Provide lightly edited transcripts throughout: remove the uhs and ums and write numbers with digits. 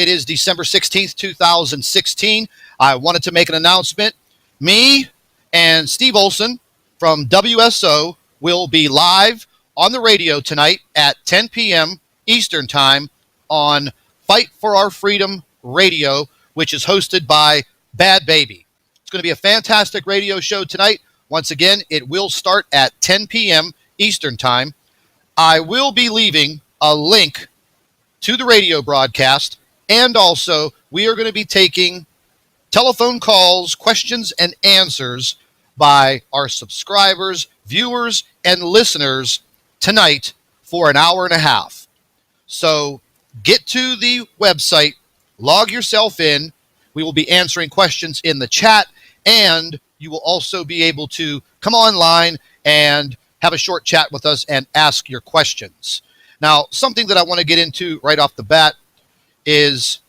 It is December 16th, 2016. I wanted to make an announcement. Me and Steve Olson from WSO will be live on the radio tonight at 10 p.m. Eastern Time on Fight for Our Freedom Radio, which is hosted by BADBABY. It's going to be a fantastic radio show tonight. Once again, it will start at 10 p.m. Eastern Time. I will be leaving a link to the radio broadcast, and also we are going to be taking telephone calls, questions, and answers by our subscribers, viewers, and listeners tonight for an hour and a half. So get to the website, log yourself in. We will be answering questions in the chat, and you will also be able to come online and have a short chat with us and ask your questions. Now, something that I want to get into right off the bat is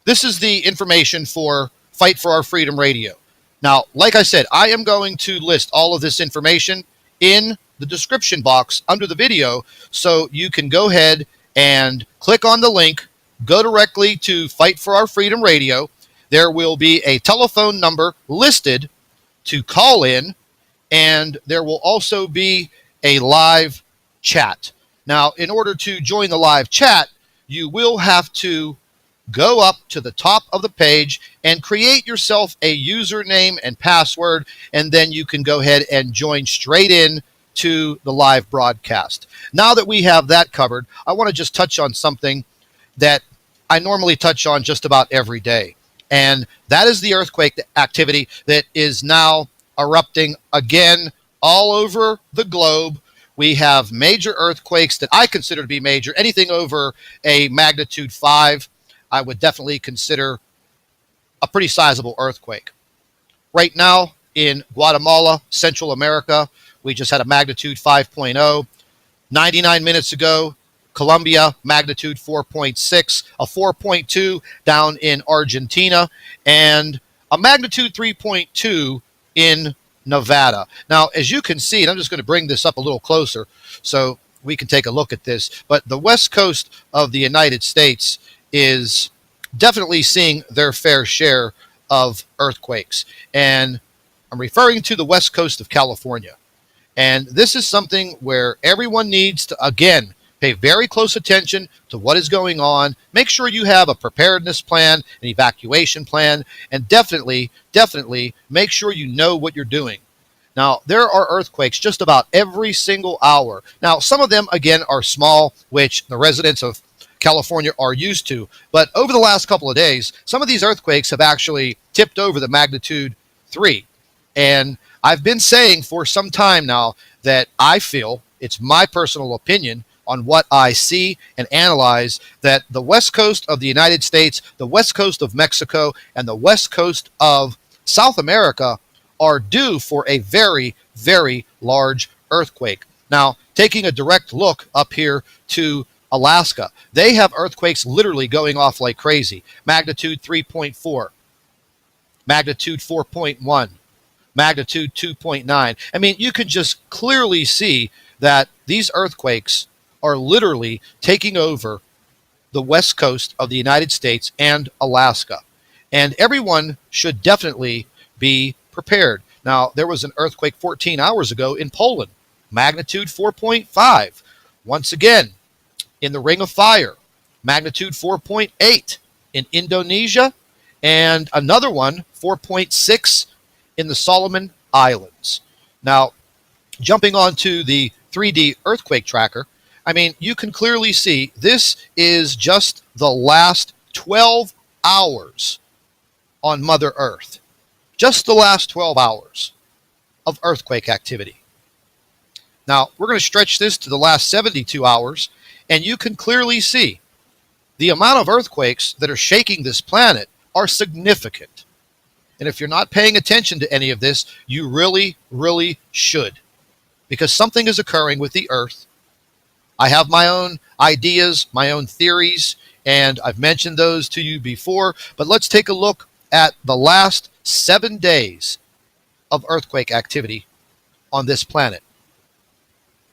this is the information for Fight for Our Freedom Radio. Now, like I said, I am going to list all of this information in the description box under the video, so you can go ahead and click on the link, go directly to Fight for Our Freedom Radio. There will be a telephone number listed to call in, and there will also be a live chat. Now, in order to join the live chat, you will have to go up to the top of the page and create yourself a username and password, and then you can go ahead and join straight in to the live broadcast. Now that we have that covered, I want to just touch on something that I normally touch on just about every day, and that is the earthquake activity that is now erupting again all over the globe. We have major earthquakes that I consider to be major. Anything over a magnitude 5, I would definitely consider a pretty sizable earthquake. Right now in Guatemala, Central America, we just had a magnitude 5.0. 99 minutes ago, Colombia, magnitude 4.6, a 4.2 down in Argentina, and a magnitude 3.2 in Nevada. Now, as you can see, and I'm just going to bring this up a little closer so we can take a look at this, but the west coast of the United States is definitely seeing their fair share of earthquakes. And I'm referring to the west coast of California. And this is something where everyone needs to, again, pay very close attention to what is going on. Make sure you have a preparedness plan, an evacuation plan, and definitely make sure you know what you're doing. Now, there are earthquakes just about every single hour. Now, some of them, again, are small, which the residents of California are used to. But over the last couple of days, some of these earthquakes have actually tipped over the magnitude 3. And I've been saying for some time now that I feel, it's my personal opinion on what I see and analyze, that the west coast of the United States, the west coast of Mexico, and the west coast of South America are due for a very, very large earthquake. Now, taking a direct look up here to Alaska, they have earthquakes literally going off like crazy. Magnitude 3.4, magnitude 4.1, magnitude 2.9. I mean, you can just clearly see that these earthquakes are literally taking over the west coast of the United States and Alaska. And everyone should definitely be prepared. Now, there was an earthquake 14 hours ago in Poland, magnitude 4.5. Once again, in the Ring of Fire, magnitude 4.8 in Indonesia, and another one, 4.6 in the Solomon Islands. Now, jumping on to the 3D earthquake tracker, I mean, you can clearly see this is just the last 12 hours on Mother Earth. Just the last 12 hours of earthquake activity. Now, we're going to stretch this to the last 72 hours, and you can clearly see the amount of earthquakes that are shaking this planet are significant. And if you're not paying attention to any of this, you really, really should, because something is occurring with the Earth. I have my own ideas, my own theories, and I've mentioned those to you before, but let's take a look at the last 7 days of earthquake activity on this planet.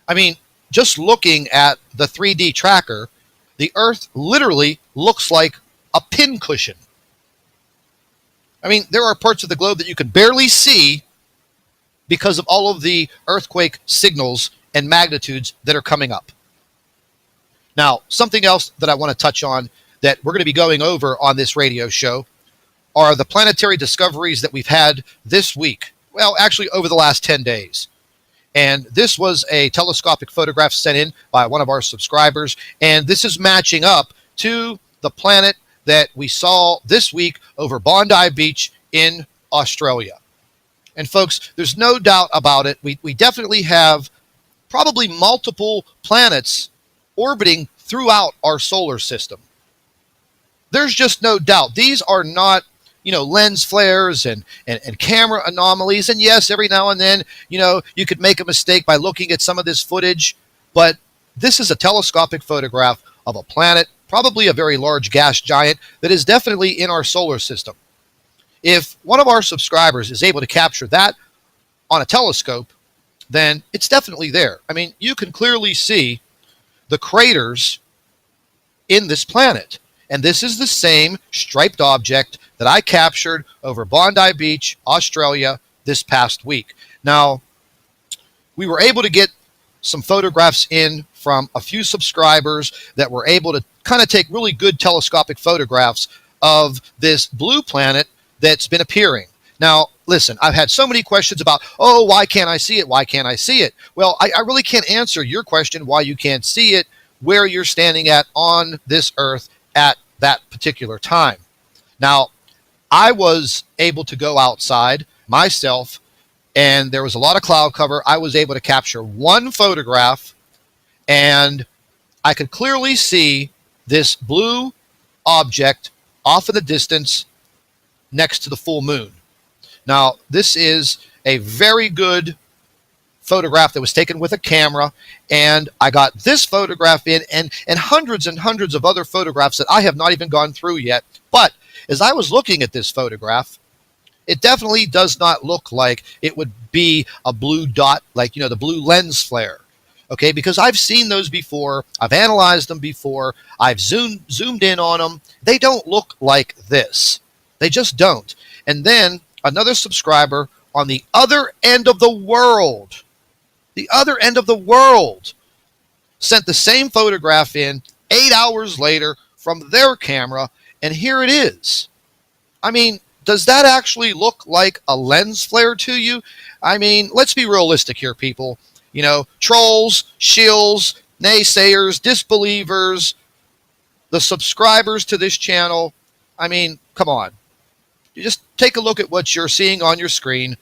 I mean, just looking at the 3D tracker, the Earth literally looks like a pincushion. I mean, there are parts of the globe that you can barely see because of all of the earthquake signals and magnitudes that are coming up. Now, something else that I want to touch on that we're going to be going over on this radio show are the planetary discoveries that we've had this week. Well, actually, over the last 10 days. And this was a telescopic photograph sent in by one of our subscribers. And this is matching up to the planet that we saw this week over Bondi Beach in Australia. And folks, there's no doubt about it. We definitely have probably multiple planets orbiting throughout our solar system. There's just no doubt. These are not, lens flares and camera anomalies. And yes, every now and then, you could make a mistake by looking at some of this footage. But this is a telescopic photograph of a planet, probably a very large gas giant that is definitely in our solar system. If one of our subscribers is able to capture that on a telescope, then it's definitely there. I mean, you can clearly see the craters in this planet. And this is the same striped object that I captured over Bondi Beach, Australia, this past week. Now, we were able to get some photographs in from a few subscribers that were able to kind of take really good telescopic photographs of this blue planet that's been appearing. Now, listen, I've had so many questions about, why can't I see it? Why can't I see it? Well, I really can't answer your question why you can't see it where you're standing at on this earth at that particular time. Now, I was able to go outside myself, and there was a lot of cloud cover. I was able to capture one photograph, and I could clearly see this blue object off in the distance next to the full moon. Now, this is a very good photograph that was taken with a camera, and I got this photograph in and hundreds and hundreds of other photographs that I have not even gone through yet. But as I was looking at this photograph, it definitely does not look like it would be a blue dot, like, the blue lens flare. Okay, because I've seen those before. I've analyzed them before. I've zoomed in on them. They don't look like this. They just don't. And then another subscriber on the other end of the world, sent the same photograph in 8 hours later from their camera, and here it is. I mean, does that actually look like a lens flare to you? I mean, let's be realistic here, people. Trolls, shills, naysayers, disbelievers, the subscribers to this channel. I mean, come on. You just take a look at what you're seeing on your screen.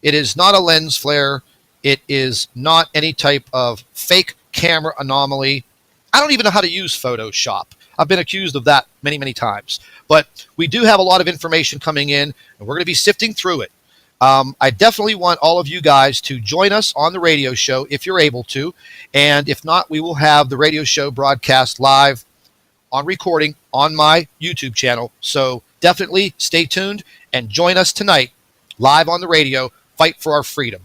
It is not a lens flare. It is not any type of fake camera anomaly. I don't even know how to use Photoshop. I've been accused of that many, many times. But we do have a lot of information coming in, and we're going to be sifting through it. I definitely want all of you guys to join us on the radio show if you're able to. And if not, we will have the radio show broadcast live on recording on my YouTube channel. So definitely stay tuned and join us tonight live on the radio. Fight for our freedom.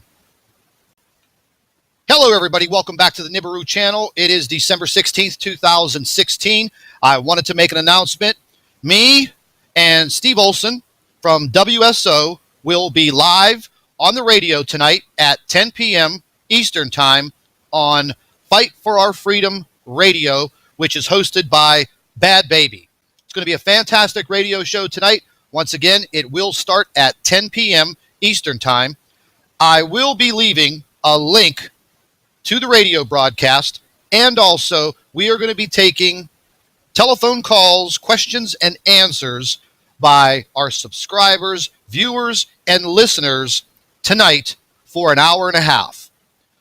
Hello, everybody. Welcome back to the NIBIRU channel. It is December 16th, 2016. I wanted to make an announcement. Me and Steve Olson from WSO will be live on the radio tonight at 10 p.m. Eastern Time on Fight for Our Freedom Radio, which is hosted by BADBABY. It's going to be a fantastic radio show tonight. Once again, it will start at 10 p.m. Eastern Time. I will be leaving a link to the radio broadcast, and also we are going to be taking telephone calls, questions, and answers by our subscribers, viewers, and listeners tonight for an hour and a half.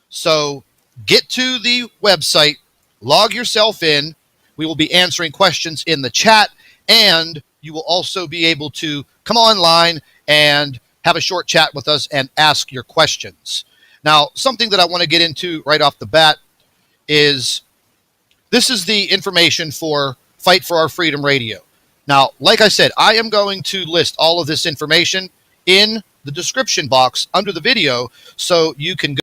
So get to the website, log yourself in. We will be answering questions in the chat, and you will also be able to come online and have a short chat with us and ask your questions. Now, something that I want to get into right off the bat is this is the information for Fight for Our Freedom Radio. Now, like I said, I am going to list all of this information in the description box under the video so you can go